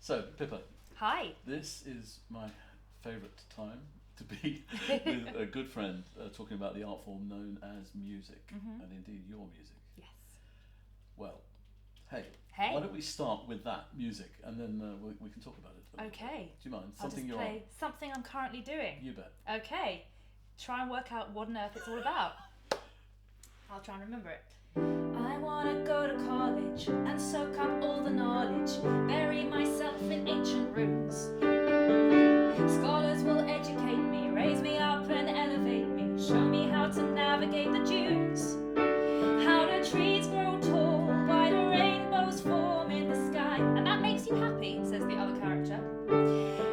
So, Pippa, Hi. this is my favourite time to be with a good friend talking about the art form known as music, and indeed your music. Yes. Well, hey, Hey. why don't we start with that music and then we can talk about it. Okay. Do you mind? I'll just play something I'm currently doing. You bet. Okay. Try and work out what on earth it's all about. I'll try and remember it. I want to go to college and soak up all the knowledge, bury myself in ancient ruins. Scholars will educate me, raise me up and elevate me, show me how to navigate the dunes, how do trees grow tall, why do rainbows form in the sky, and that makes you happy, says the other character.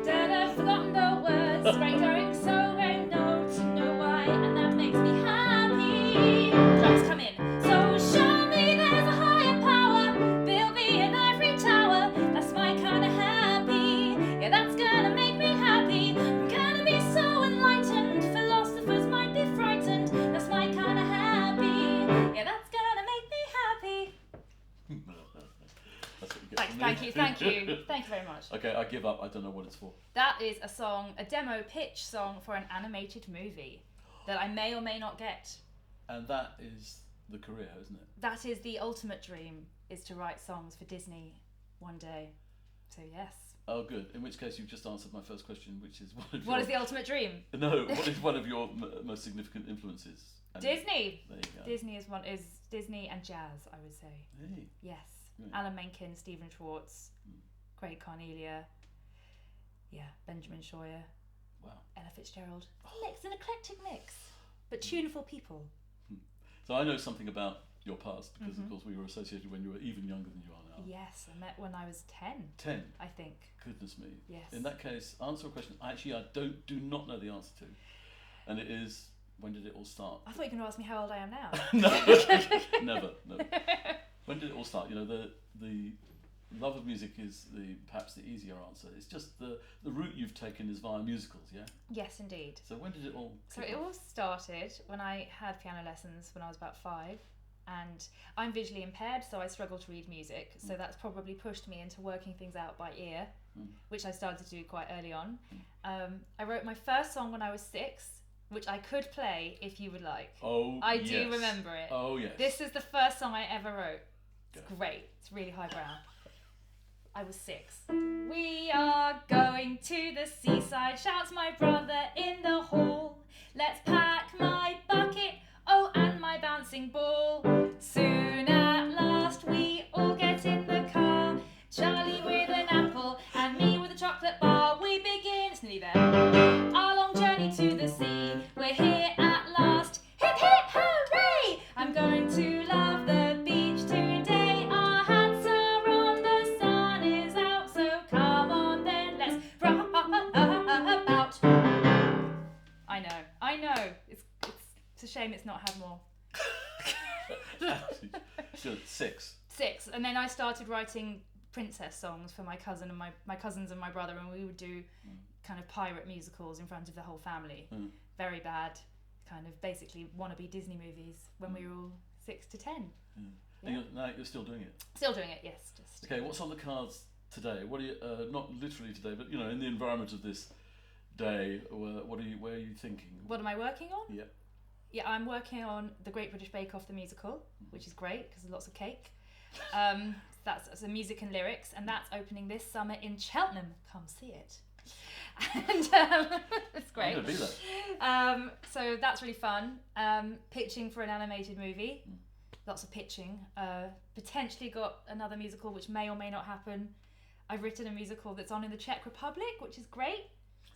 Dad, I've forgotten the words, great going so very no to know why, and that makes me happy. Drums come in. So show me there's a higher power, build me an ivory tower, that's my kind of happy, yeah that's gonna make me happy, I'm gonna be so enlightened, philosophers might be frightened, that's my kind of happy, yeah that's gonna make me happy. That's what you get from me. Thank you very much. Okay, I give up, I don't know what it's for. That is a song, a demo pitch song for an animated movie that I may or may not get. And that is the career, isn't it? That is the ultimate dream, is to write songs for Disney one day. So yes. Oh, good. In which case, you've just answered my first question, which is What is the ultimate dream? No, what is one of your most significant influences? And Disney. There you go. Disney is Disney and jazz, I would say. Hey. Yes. Yeah. Alan Menken, Stephen Schwartz, Craig Carnelia. Yeah, Benjamin Scheuer. Wow. Ella Fitzgerald. Mix, an eclectic mix, but tuneful people. So I know something about your past because, of course, we were associated when you were even younger than you are now. Yes, I met when I was 10. 10. I think. Goodness me. Yes. In that case, answer a question I do not know the answer to, and it is, when did it all start? I thought you were going to ask me how old I am now. No, never. When did it all start? You know, the love of music is perhaps the easier answer. It's just the route you've taken is via musicals, yeah? Yes, indeed. So when did it all So kick it off? all started when I had piano lessons when I was about 5, and I'm visually impaired, so I struggle to read music, so that's probably pushed me into working things out by ear, which I started to do quite early on. I wrote my first song when I was 6, which I could play if you would like. Oh, I do remember it. Oh, yes. This is the first song I ever wrote. It's great. It's really highbrow. I was 6. We are going to the seaside, shouts my brother in the hall. Let's pack my bucket, oh, and my bouncing ball. Soon at last we all get in the car. Charlie with an apple and me with a chocolate bar. We begin, it's nearly there, our long journey to the sea. We're here at last, hip hip hooray! I'm going to love the beach today. Our hats are on, the sun is out, so come on then, let's rock about. I know, it's a shame it's not had more. Good. 6. 6, and then I started writing princess songs for my cousin and my cousins and my brother, and we would do kind of pirate musicals in front of the whole family. Very bad, kind of basically wannabe Disney movies when we were all 6 to 10. Yeah. And you're still doing it? Still doing it, yes. Just. Okay, what's on the cards today? What are you, not literally today, but you know, in the environment of this day, where are you thinking? What am I working on? Yeah. Yeah, I'm working on The Great British Bake Off the musical, which is great because there's lots of cake. That's a music and lyrics, and that's opening this summer in Cheltenham. Come see it. And it's great. I'm going to be there. So that's really fun. Pitching for an animated movie. Lots of pitching. Potentially got another musical which may or may not happen. I've written a musical that's on in the Czech Republic, which is great.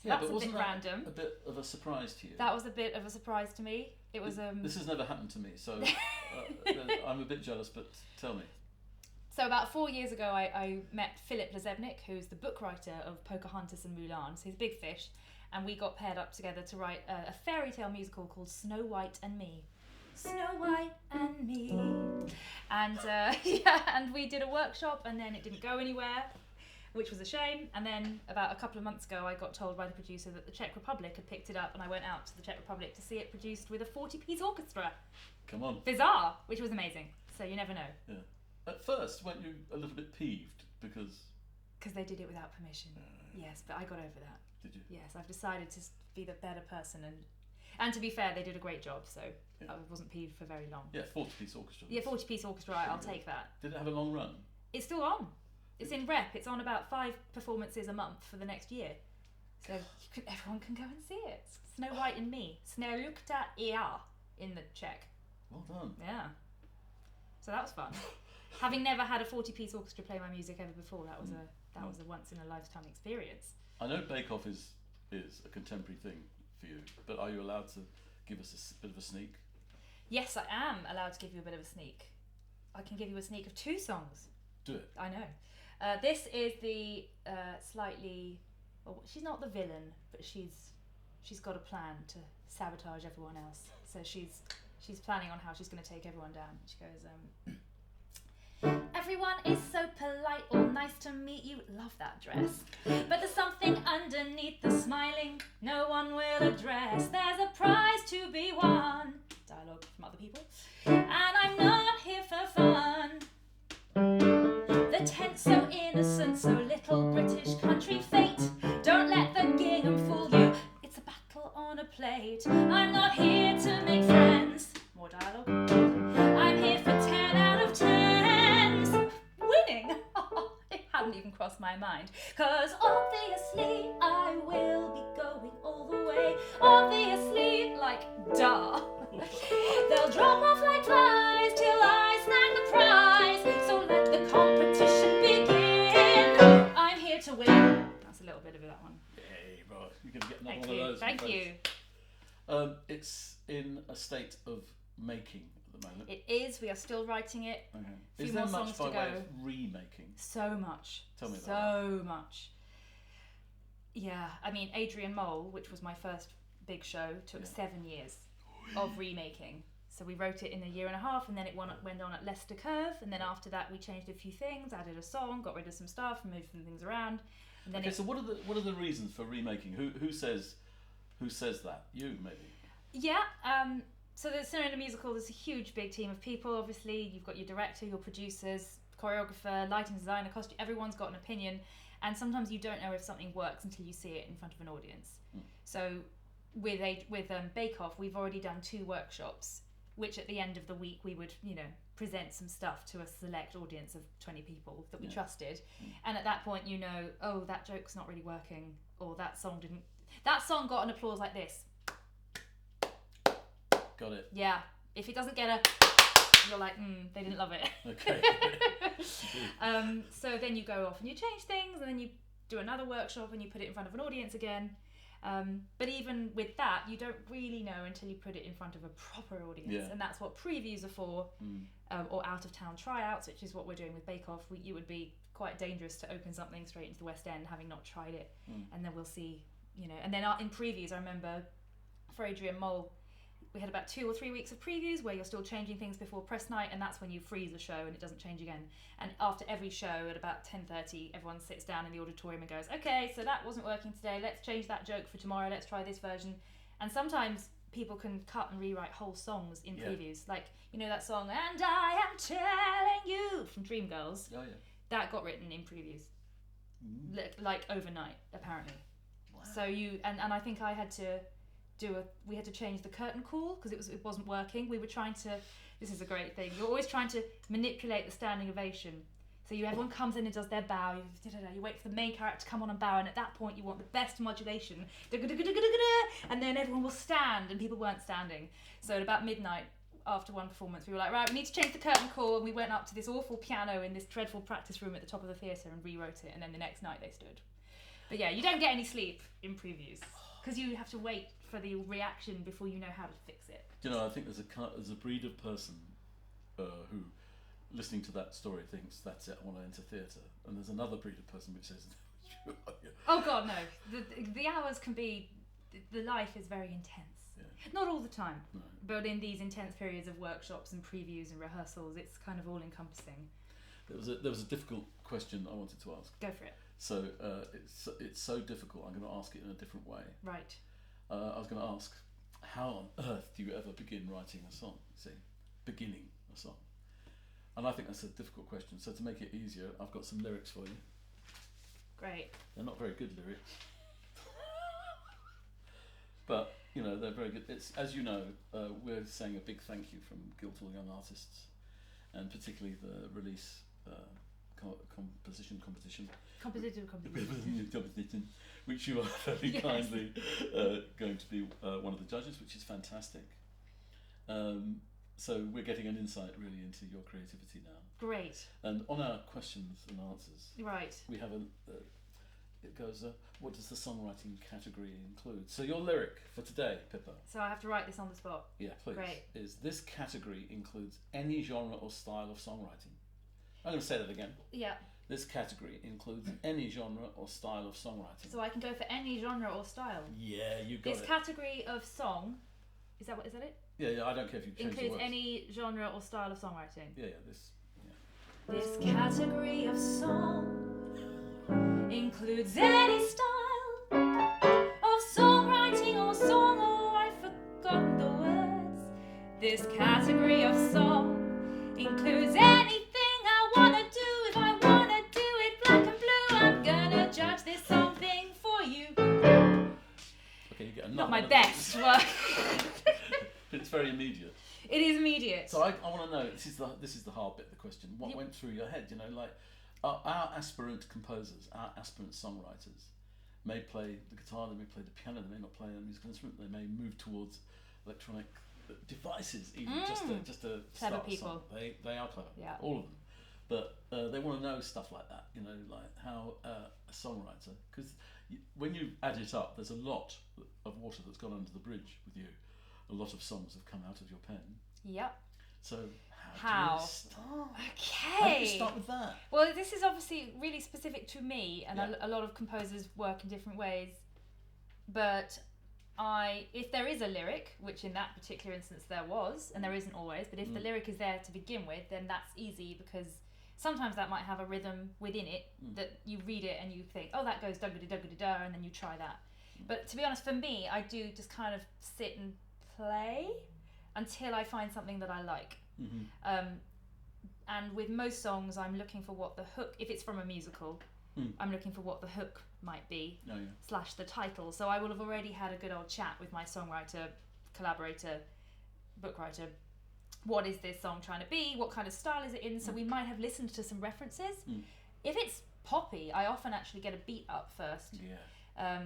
So Yeah, that's but a wasn't bit that random. a bit of a surprise to you? That was a bit of a surprise to me. It was This has never happened to me, so I'm a bit jealous, but tell me. So about 4 years ago, I met Philip Lazebnik, who's the book writer of Pocahontas and Mulan, so he's a big fish, and we got paired up together to write a fairy tale musical called Snow White and Me. Snow White and Me. And and we did a workshop, and then it didn't go anywhere, which was a shame. And then about a couple of months ago, I got told by the producer that the Czech Republic had picked it up, and I went out to the Czech Republic to see it produced with a 40-piece orchestra. Come on. Bizarre, which was amazing. So you never know. Yeah. At first, weren't you a little bit peeved because Because they did it without permission. Yes, but I got over that. Did you? Yes, I've decided to be the better person, and to be fair, they did a great job, so I wasn't peeved for very long. Yeah, 40-piece orchestra. Yeah, 40-piece orchestra, I'll take that. Did it have a long run? It's still on. It's in rep. It's on about 5 performances a month for the next year. So everyone can go and see it. Snow White and Me. Snelukta Ea in the Czech. Well done. Yeah. So that was fun. Having never had a 40-piece orchestra play my music ever before, that was a once in a lifetime experience. I know Bake Off is a contemporary thing for you, but are you allowed to give us a bit of a sneak? Yes, I am allowed to give you a bit of a sneak. I can give you a sneak of 2 songs. Do it. I know. This is the slightly... Well, she's not the villain, but she's got a plan to sabotage everyone else. So she's planning on how she's going to take everyone down. She goes, everyone is so polite, all nice to meet you. Love that dress. But there's something underneath the smiling no one will address. There's a prize to be won. Dialogue from other people. And I'm not here for fun. The tent's so innocent, so little British country fate. Don't let the gingham fool you. It's a battle on a plate. I'm not here to make friends. More dialogue. I'm here for 10 out of 10s. Winning. It hadn't even crossed my mind. 'Cause obviously I will be going all the way. Obviously, like, duh. They'll drop off like flies till I snag the prize. So let the competition begin. I'm here to win. That's a little bit of that one. Yay, right. You're going to get another Thank one you. of those. Thank you. It's in a state of making at the moment. It is. We are still writing it. Okay. Few Is there more much songs by to way go. of remaking? So much. Tell me about So much. Yeah, I mean, Adrian Mole, which was my first big show, took 7 years of remaking. So we wrote it in a year and a half, and then it went on at Leicester Curve, and then after that we changed a few things, added a song, got rid of some stuff, moved some things around, and then. Okay, so what are the reasons for remaking? Who says that? You maybe. Yeah. So the Cinema Musical, there's a huge big team of people. Obviously, you've got your director, your producers, choreographer, lighting designer, costume. Everyone's got an opinion, and sometimes you don't know if something works until you see it in front of an audience. So with Bake Off, we've already done 2 workshops, which at the end of the week we would, present some stuff to a select audience of 20 people that we trusted. And at that point, oh, that joke's not really working, or that song got an applause like this. Got it. Yeah. If it doesn't get you're like, they didn't love it. Okay. So then you go off and you change things, and then you do another workshop and you put it in front of an audience again. But even with that, you don't really know until you put it in front of a proper audience, and that's what previews are for, or out-of-town tryouts, which is what we're doing with Bake Off. It would be quite dangerous to open something straight into the West End, having not tried it, and then we'll see, And then in previews, I remember for Adrian Mole, we had about 2 or 3 weeks of previews where you're still changing things before press night, and that's when you freeze the show and it doesn't change again. And after every show at about 10:30, everyone sits down in the auditorium and goes, okay, so that wasn't working today, let's change that joke for tomorrow, let's try this version. And sometimes people can cut and rewrite whole songs in previews. Like, that song, And I Am Telling You, from Dreamgirls. Oh, yeah. That got written in previews. Like overnight, apparently. Wow. So and I think I had to we had to change the curtain call because it wasn't working. We were trying to, this is a great thing, you're always trying to manipulate the standing ovation. So everyone comes in and does their bow, you wait for the main character to come on and bow, and at that point you want the best modulation, and then everyone will stand, and people weren't standing. So at about midnight, after one performance, we were like, right, we need to change the curtain call, and we went up to this awful piano in this dreadful practice room at the top of the theatre and rewrote it, and then the next night they stood. But yeah, you don't get any sleep in previews, because you have to wait for the reaction before you know how to fix it. I think there's a breed of person who, listening to that story, thinks that's it, I want to enter theatre, and there's another breed of person which says, oh God, no. The hours can be, the life is very intense. Yeah. Not all the time, but in these intense periods of workshops and previews and rehearsals, it's kind of all encompassing. There was a difficult question I wanted to ask. Go for it. So it's so difficult, I'm going to ask it in a different way. Right. I was going to ask, how on earth do you ever begin writing a song? Beginning a song. And I think that's a difficult question. So to make it easier, I've got some lyrics for you. Great. They're not very good lyrics. But, you know, they're very good. It's, as you know, we're saying a big thank you from Guildhall Young Artists, and particularly the release composition competition, which you are very Yes. kindly going to be one of the judges, which is fantastic. So we're getting an insight really into your creativity now. Great. And on our questions and answers, Right. we have it goes, what does the songwriting category include? So your lyric for today, Pippa. So I have to write this on the spot. Yeah, please. Great. Is this category includes any genre or style of songwriting? I'm going to say that again. Yeah. This category includes any genre or style of songwriting. So I can go for any genre or style. Yeah, you got This it. category of song, is that it? Yeah, I don't care if you change the Includes words. any genre or style of songwriting. Yeah, this. Yeah. This category of song includes any style of songwriting or song, oh, I've forgotten the words. This category of song includes anything I wanna do. If I wanna do it black and blue, I'm gonna judge this something for you. Okay, you get another. Not my one of best these. work. It's very immediate. It is immediate. So I want to know. This is the hard bit of the question. What went through your head? You know, like our aspirant composers, our aspirant songwriters may play the guitar, they may play the piano, they may not play a musical instrument, they may move towards electronic devices, even just to Clever start a people. song. They are clever, Yeah. all of them. But they want to know stuff like that. You know, like how a songwriter, because when you add it up, there's a lot of water that's gone under the bridge with you. A lot of songs have come out of your pen. Yep. So How? do you start? Okay. How do you start with that? Well, this is obviously really specific to me, and Yeah. a lot of composers work in different ways. But if there is a lyric, which in that particular instance there was, and there isn't always, but if the lyric is there to begin with, then that's easy, because sometimes that might have a rhythm within it that you read it and you think, oh, that goes duggity-duggity-da, and then you try that. But to be honest, for me, I do just kind of sit and play until I find something that I like. And with most songs, I'm looking for what the hook, if it's from a musical, I'm looking for what the hook might be, / the title. So I will have already had a good old chat with my songwriter, collaborator, bookwriter. What is this song trying to be? What kind of style is it in? So we might have listened to some references. If it's poppy, I often actually get a beat up first. Yeah.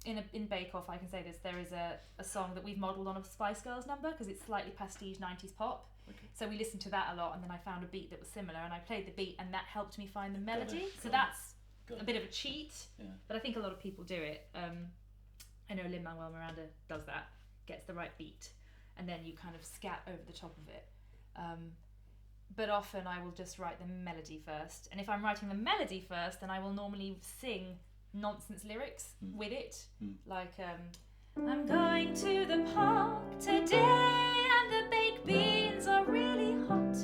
In Bake Off, I can say this, there is a song that we've modelled on a Spice Girls number, because it's slightly pastiche 90s pop. Okay. So we listened to that a lot, and then I found a beat that was similar, and I played the beat, and that helped me find the melody. So that's a bit of a cheat, but I think a lot of people do it. I know Lin-Manuel Miranda does that, gets the right beat, and then you kind of scat over the top of it. But often I will just write the melody first, and if I'm writing the melody first, then I will normally sing nonsense lyrics with it, like I'm going to the park today and the baked beans are really hot,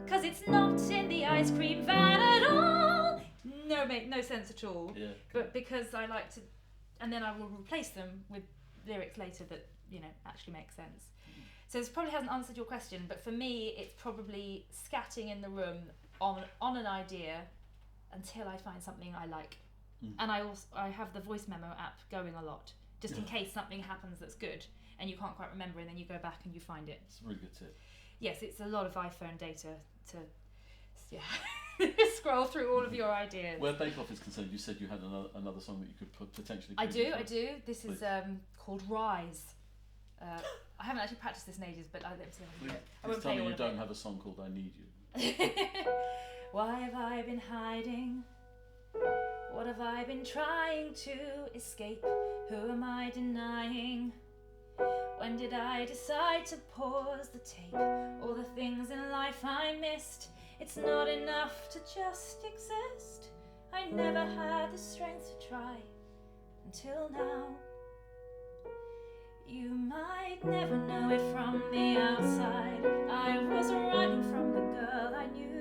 'cause it's not in the ice cream van at all. No sense at all. Yeah. But because I like to, and then I will replace them with lyrics later that, you know, actually make sense. So this probably hasn't answered your question, but for me it's probably scatting in the room on an idea until I find something I like. And I have the voice memo app going a lot, just in case something happens that's good and you can't quite remember, and then you go back and you find it. It's a really good tip. Yes, it's a lot of iPhone data to scroll through all of your ideas. Where Bake Off is concerned, you said you had another song that you could potentially. I do. This is called Rise. I haven't actually practiced this in ages, but I won't Tell play me all you of don't it. have a song called I Need You. Why have I been hiding? What have I been trying to escape? Who am I denying? When did I decide to pause the tape? All the things in life I missed. It's not enough to just exist. I never had the strength to try until now. You might never know it from the outside. I was running from the girl I knew.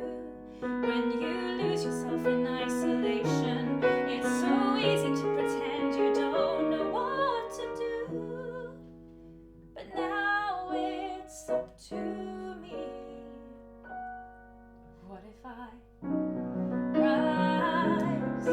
When you lose yourself in isolation, it's so easy to pretend you don't know what to do. But now it's up to me. What if I rise,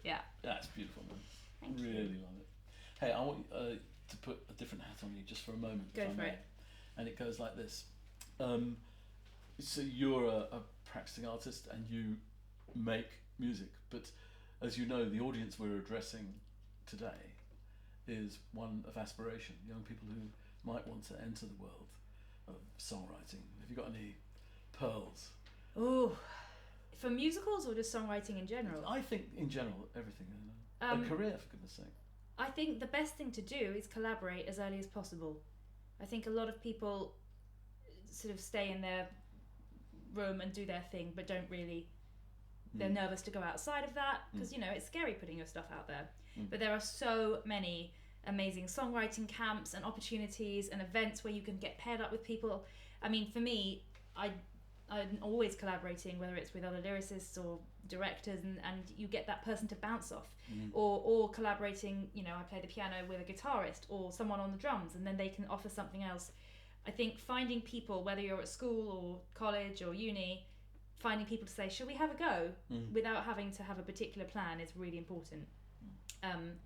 Yeah. That's beautiful, man. Thank really you. love it. Hey, I want to put a different hat on you just for a moment. Go if I for may. it. And it goes like this. So you're a practicing artist and you make music, but as you know, the audience we're addressing today is one of aspiration, young people who might want to enter the world of songwriting. Have you got any pearls? Ooh, for musicals or just songwriting in general? I think in general, everything. A career, for goodness sake. I think the best thing to do is collaborate as early as possible. I think a lot of people sort of stay in their room and do their thing, but don't really. They're nervous to go outside of that because you know it's scary putting your stuff out there. But there are so many amazing songwriting camps and opportunities and events where you can get paired up with people. I mean, for me, I'm always collaborating, whether it's with other lyricists or directors, and you get that person to bounce off, or collaborating. You know, I play the piano with a guitarist or someone on the drums, and then they can offer something else. I think finding people, whether you're at school or college or uni, finding people to say, shall we have a go, without having to have a particular plan is really important. And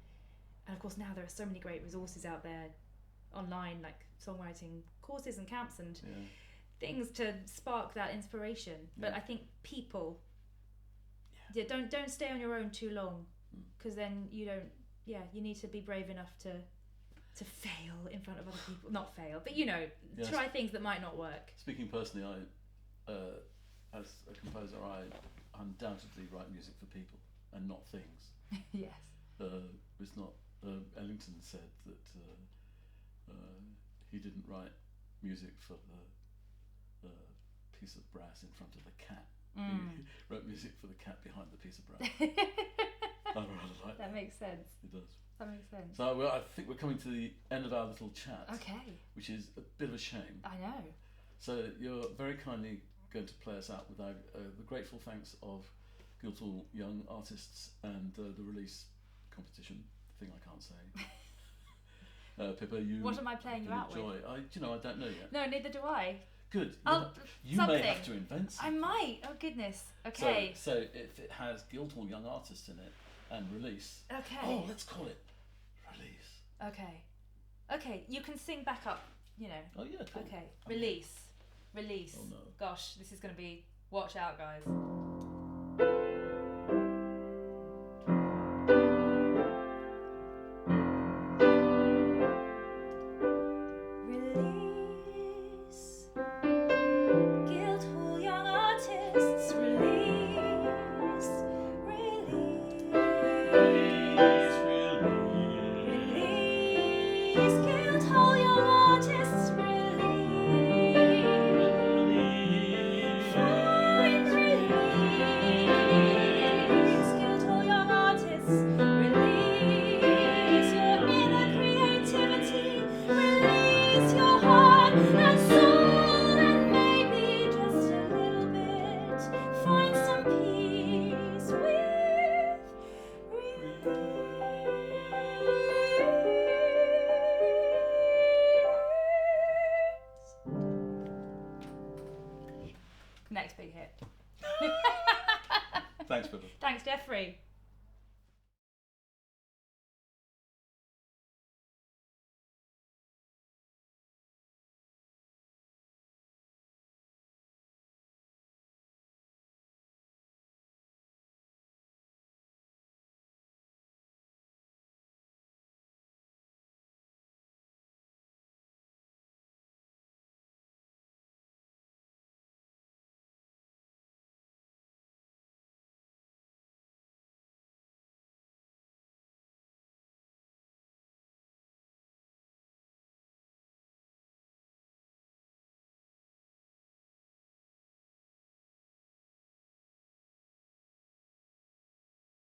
of course now there are so many great resources out there online, like songwriting courses and camps and things to spark that inspiration. But I think people, don't stay on your own too long, because then you don't, you need to be brave enough to fail in front of other people. Not fail, but try things that might not work. Speaking personally, I as a composer, I undoubtedly write music for people and not things. Yes. It's not. Ellington said that he didn't write music for the piece of brass in front of the cat. He wrote music for the cat behind the piece of brass. I rather like that. Makes sense. It does. That makes sense. So I think we're coming to the end of our little chat. Okay. Which is a bit of a shame. I know. So you're very kindly going to play us out with the grateful thanks of Guildhall Young Artists and the release competition thing I can't say. Pippa, you. What am I playing you out with? I don't know yet. No, neither do I. Good. You something. may have to invent something. I might. Oh goodness. Okay. So if it has Guildhall Young Artists in it and release. Okay. Oh, let's call it release. Okay. Okay. You can sing back up. You know. Oh yeah. Cool. Okay. Release. Release. Oh no. Gosh, this is going to be. Watch out, guys. Next big hit. Thanks, Pippa. Thanks, Jeffrey.